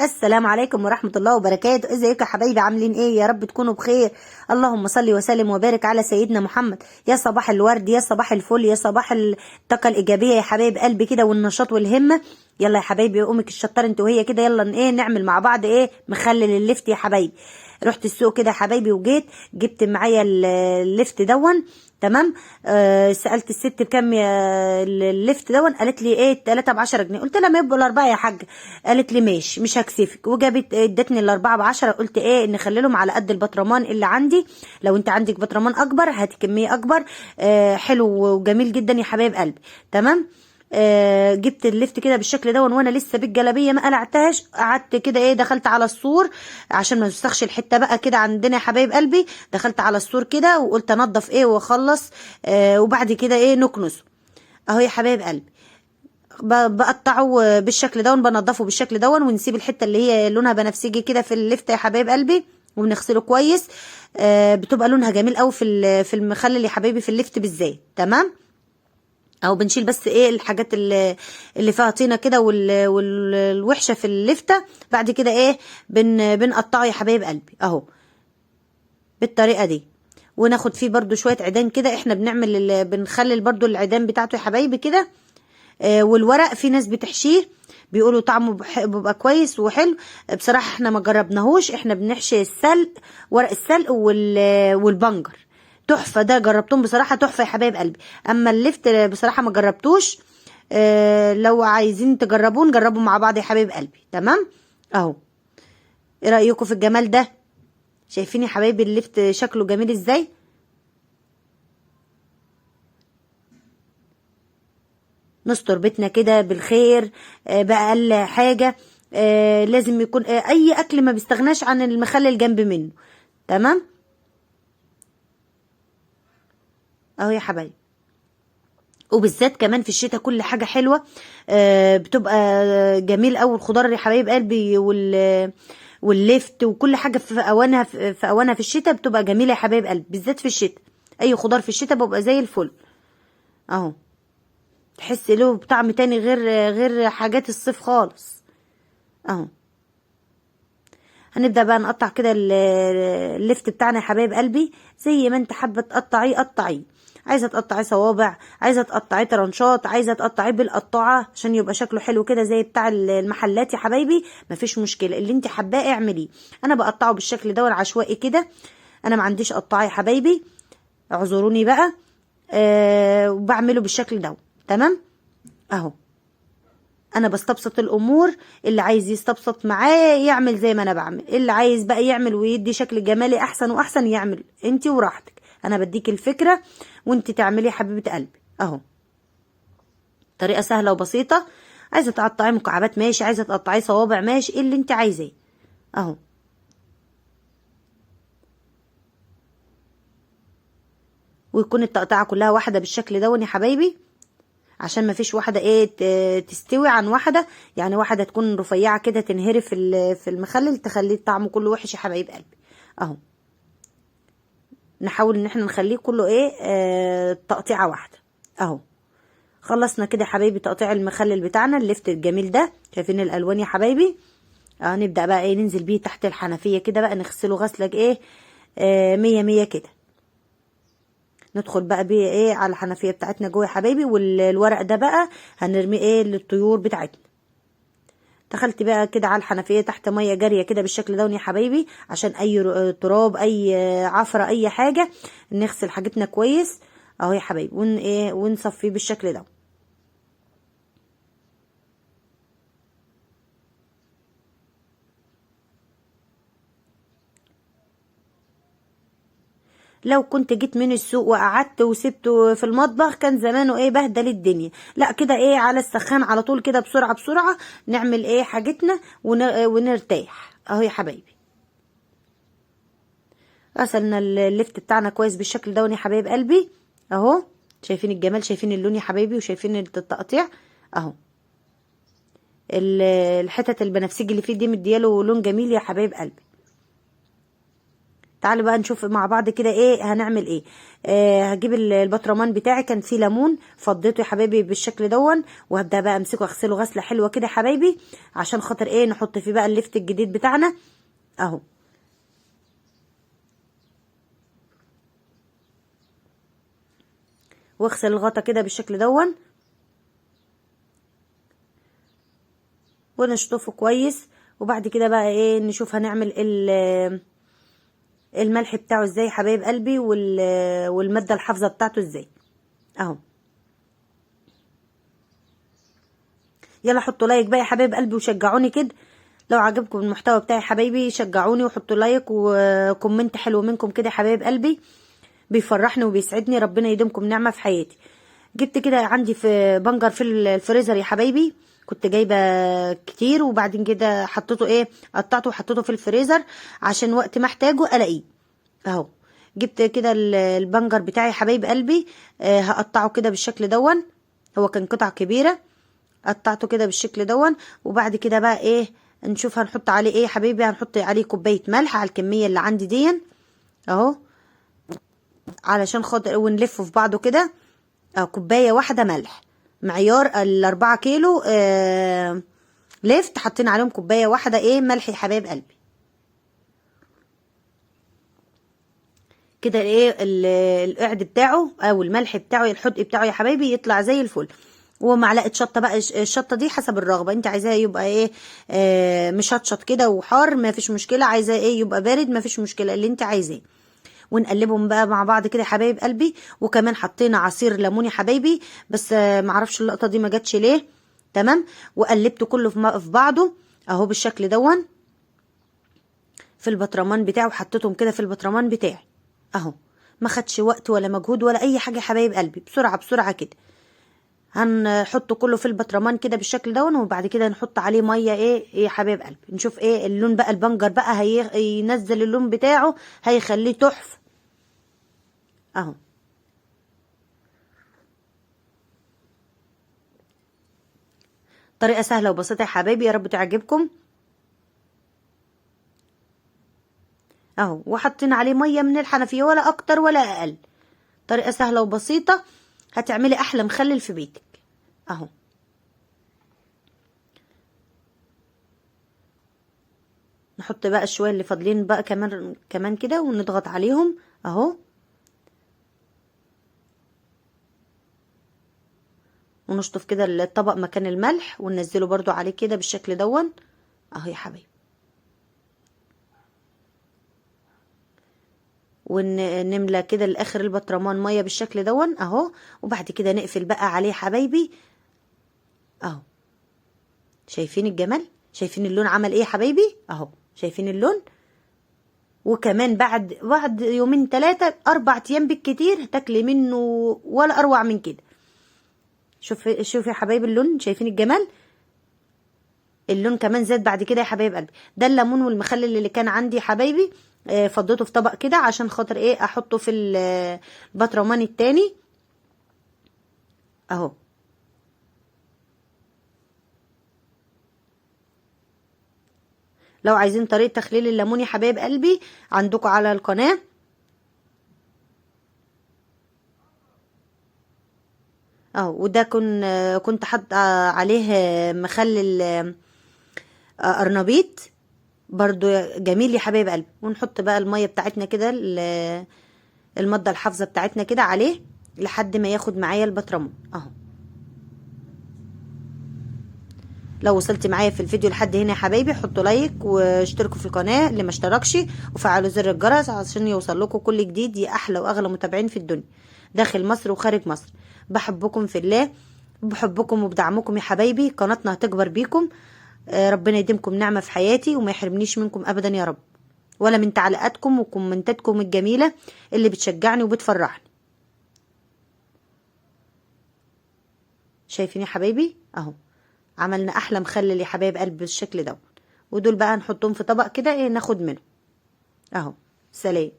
السلام عليكم ورحمة الله وبركاته. ازيكم يا حبايبي؟ عاملين ايه؟ يا رب تكونوا بخير. اللهم صل وسلم وبارك على سيدنا محمد. يا صباح الورد، يا صباح الفل، يا صباح الطاقة الإيجابية يا حبايب قلبي كده، والنشاط والهمة. يلا يا حبايبي، امك الشطار انت وهي كده، يلا ايه نعمل مع بعض ايه مخلل اللفت يا حبايبي. رحت السوق كده يا حبايبي وجيت جبت معايا اللفت دون. تمام. سألت الست بكام اللفت دون، قالت لي ايه 3 ب10 جنيه. قلت لها ما يبقوا الاربعه يا حاجه. قالت لي ماشي مش هكسفك، وجابت ادتني الاربعه ب10. قلت ايه نخليهم على قد البطرمان اللي عندي. لو انت عندك بطرمان اكبر هاتي كميه اكبر. حلو وجميل جدا يا حبايب قلبي. تمام. جبت اللفت كده بالشكل ده، وانا لسه بالجلابيه ما قلعتهاش، قعدت كده ايه دخلت على السور عشان ما نوسخش الحته بقى كده عندنا يا حبايب قلبي. دخلت على السور كده وقلت انضف ايه واخلص. وبعد كده ايه نكنسه. اهو يا حبايب قلبي بقطعه بالشكل ده وبنضفه بالشكل ده، ونسيب الحته اللي هي لونها بنفسجي كده في اللفت يا حبايب قلبي، وبنغسله كويس. بتبقى لونها جميل قوي في المخلل يا حبايبي، في اللفت بالذات. تمام. او بنشيل بس ايه الحاجات اللي فيها طينه كده والوحشه في اللفته. بعد كده ايه بنقطعه يا حبايب قلبي اهو بالطريقه دي. وناخد فيه برضو شويه عيدان كده، احنا بنخلل برضو العيدان بتاعته يا حبايبي كده. والورق في ناس بتحشيه بيقولوا طعمه بيبقى كويس وحلو. بصراحه احنا ما جربناهوش، احنا بنحشي السلق، ورق السلق والبنجر. تحفه، ده جربتهم بصراحه تحفه يا حبايب قلبي. اما اللفت بصراحه ما جربتوش. لو عايزين تجربوه نجربه مع بعض يا حبايب قلبي. تمام اهو. ايه رايكم في الجمال ده؟ شايفين يا حبايبي اللفت شكله جميل ازاي؟ نستر بيتنا كده بالخير. بأقل حاجة. لازم يكون اي اكل ما بيستغناش عن المخلل جنب منه. تمام اهو يا حبايبي. وبالذات كمان في الشتاء كل حاجة حلوة. بتبقى جميل اوي الخضار يا حبايب قلبي، واللفت وكل حاجة في اوانها، في اوانها في الشتاء بتبقى جميلة يا حبايب قلبي، بالذات في الشتاء. اي خضار في الشتاء بيبقى زي الفل اهو. تحس له بطعم تاني غير حاجات الصيف خالص اهو. هنبدأ بقى نقطع كده اللفت بتاعنا يا حبايب قلبي، زي ما انت حابة تقطعيه قطعيه. عايزة تقطعيه صوابع، عايزة تقطعيه طرنشات، عايزة تقطعيه بالقطاعة عشان يبقى شكله حلو كده زي بتاع المحلات يا حبايبي. مفيش مشكلة، اللي انت حباه اعمليه. انا بقطعه بالشكل ده عشوائي كده. انا ما عنديش قطاعة يا حبايبي، اعذروني بقى. وبعمله بالشكل ده. تمام اهو. انا بستبسط الامور، اللي عايز يستبسط معايا يعمل زي ما انا بعمل، اللي عايز بقى يعمل ويدي شكل جمالي احسن واحسن يعمل انتي وراحتك. انا بديك الفكرة وانتي تعملي يا حبيبة قلبي اهو. طريقة سهلة وبسيطة. عايزة تقطعي مكعبات ماشي، عايزة تقطعي صوابع ماشي، ايه اللي انتي عايزاه اهو. ويكون التقطيعة كلها واحدة بالشكل ده يا حبايبي، عشان ما فيش واحدة ايه تستوي عن واحدة. يعني واحدة تكون رفيعة كده تنهري في المخلل تخليه طعمه كله وحش يا حبايب قلبي اهو. نحاول ان احنا نخليه كله ايه تقطيعة واحدة اهو. خلصنا كده يا حبايبي تقطيع المخلل بتاعنا اللفت الجميل ده. شايفين الالوان يا حبايبي؟ نبدأ بقى ايه ننزل بيه تحت الحنفية كده بقى، نغسله غسلة ايه مية مية كده. ندخل بقى بيه ايه على الحنفية بتاعتنا جوه يا حبايبي، والورق ده بقى هنرميه ايه للطيور بتاعتنا. دخلت بقى كده على الحنفية تحت مية جارية كده بالشكل ده يا حبايبي، عشان اي تراب اي عفرة اي حاجة نغسل حاجتنا كويس اهو يا حبايبي، ونصفيه بالشكل ده. لو كنت جيت من السوق وقعدت وسبته في المطبخ كان زمانه ايه بهدل الدنيا. لا كده ايه على السخان على طول كده بسرعة بسرعة نعمل ايه حاجتنا ونرتاح اهو يا حبايبي. غسلنا اللفت بتاعنا كويس بالشكل ده يا حبايب قلبي اهو. شايفين الجمال، شايفين اللون يا حبايبي، وشايفين التقطيع اهو. الحتت البنفسجي اللي فيه دي مدياله لون جميل يا حبايب قلبي. تعالوا بقى نشوف مع بعض كده ايه هنعمل ايه. هجيب البطرمان بتاعي، كان فيه ليمون فضيته يا حبايبي بالشكل دون، وهبدا بقى امسكه اغسله غسله حلوه كده يا حبايبي، عشان خاطر ايه نحط فيه بقى اللفت الجديد بتاعنا اهو. واغسل الغطا كده بالشكل دون ونشطفه كويس. وبعد كده بقى ايه نشوف هنعمل الملح بتاعه ازاي يا حبايب قلبي، والماده الحافظه بتاعته ازاي اهو. يلا حطوا لايك بقى يا حبايب قلبي وشجعوني كده، لو عجبكم المحتوى بتاعي يا حبايبي شجعوني وحطوا لايك وكومنت حلو منكم كده يا حبايب قلبي، بيفرحني وبيسعدني، ربنا يديمكم نعمة في حياتي. جبت كده عندي في بنجر في الفريزر يا حبايبي، كنت جايبه كتير، وبعدين كده حطيته ايه قطعته وحطيته في الفريزر عشان وقت ما احتاجه الاقيه اهو. جبت كده البنجر بتاعي يا حبايب قلبي، هقطعه كده بالشكل دون، هو كان قطع كبيره، قطعته كده بالشكل دون. وبعد كده بقى ايه نشوف هنحط عليه ايه يا حبايبي. هنحط عليه كوبايه ملح على الكميه اللي عندي دي اهو، علشان خاطر ونلفه في بعضه كده. كوبايه واحده ملح، معيار ال4 كيلو لفت حاطين عليهم كوبايه واحده ايه ملح يا حبايب قلبي. كده ايه القعد بتاعه او الملح بتاعه الحدق بتاعه يا حبايبي يطلع زي الفل. ومعلقه شطه بقى، الشطه دي حسب الرغبه، انت عايزاه يبقى ايه مشطشط كده وحار ما فيش مشكله، عايزاه ايه يبقى بارد ما فيش مشكله، اللي انت عايزاه. ونقلبهم بقى مع بعض كده يا حبايب قلبي. وكمان حطينا عصير ليمون يا حبايبي، بس معرفش اللقطه دي ما جاتش ليه. تمام. وقلبته كله في بعضه اهو بالشكل دون في البطرمان بتاعه، وحطيتهم كده في البطرمان بتاعي اهو. ما خدش وقت ولا مجهود ولا اي حاجه يا حبايب قلبي، بسرعه بسرعه كده. هنحطه كله في البطرمان كده بالشكل دون، وبعد كده نحط عليه ميه ايه يا حبايب قلبي. نشوف ايه اللون بقى، البنجر بقى هينزل اللون بتاعه، هيخليه تحفه اهو. طريقه سهله وبسيطه يا حبايبي، يا رب تعجبكم اهو. وحطينا عليه ميه من الحنفيه ولا اكتر ولا اقل، طريقه سهله وبسيطه، هتعملي احلى مخلل في بيتك اهو. نحط بقى الشويه اللي فاضلين بقى كمان كده ونضغط عليهم اهو. ونشطف كده الطبق مكان الملح وننزله برضو عليه كده بالشكل دون اهو يا حبايبي. ونملى كده لاخر البطرمان ميه بالشكل دون اهو. وبعد كده نقفل بقى عليه حبايبي اهو. شايفين الجمال، شايفين اللون عمل ايه يا حبايبي اهو، شايفين اللون. وكمان بعد يومين 3 4 ايام بالكتير تاكلي منه ولا اروع من كده. شوف يا حبايبي اللون، شايفين الجمال، اللون كمان زاد بعد كده يا حبايب قلبي. ده الليمون والمخلل اللي كان عندي يا حبايبي، فضيته في طبق كده عشان خاطر ايه احطه في البطرمان التاني اهو. لو عايزين طريقه تخليل الليمون يا حبايب قلبي عندكم على القناه اهو. وده كنت حاطه عليه مخلل قرنبيط برضو جميل يا حبايب قلبي. ونحط بقى الميه بتاعتنا كده الماده الحافظه بتاعتنا كده عليه لحد ما ياخد معايا البطرمان اهو. لو وصلت معايا في الفيديو لحد هنا يا حبايبي حطوا لايك واشتركوا في القناه اللي ما اشتركش، وفعلوا زر الجرس عشان يوصل لكم كل جديد يا احلى واغلى متابعين في الدنيا داخل مصر وخارج مصر. بحبكم في الله، بحبكم وبدعمكم يا حبايبي، قناتنا هتكبر بيكم. ربنا يديمكم نعمه في حياتي وما يحرمنيش منكم ابدا يا رب، ولا من تعليقاتكم وكومنتاتكم الجميله اللي بتشجعني وبتفرحني. شايفين يا حبايبي اهو، عملنا احلى مخلل يا حبايب قلب بالشكل ده. ودول بقى نحطهم في طبق كده ايه ناخد منه اهو. سلام.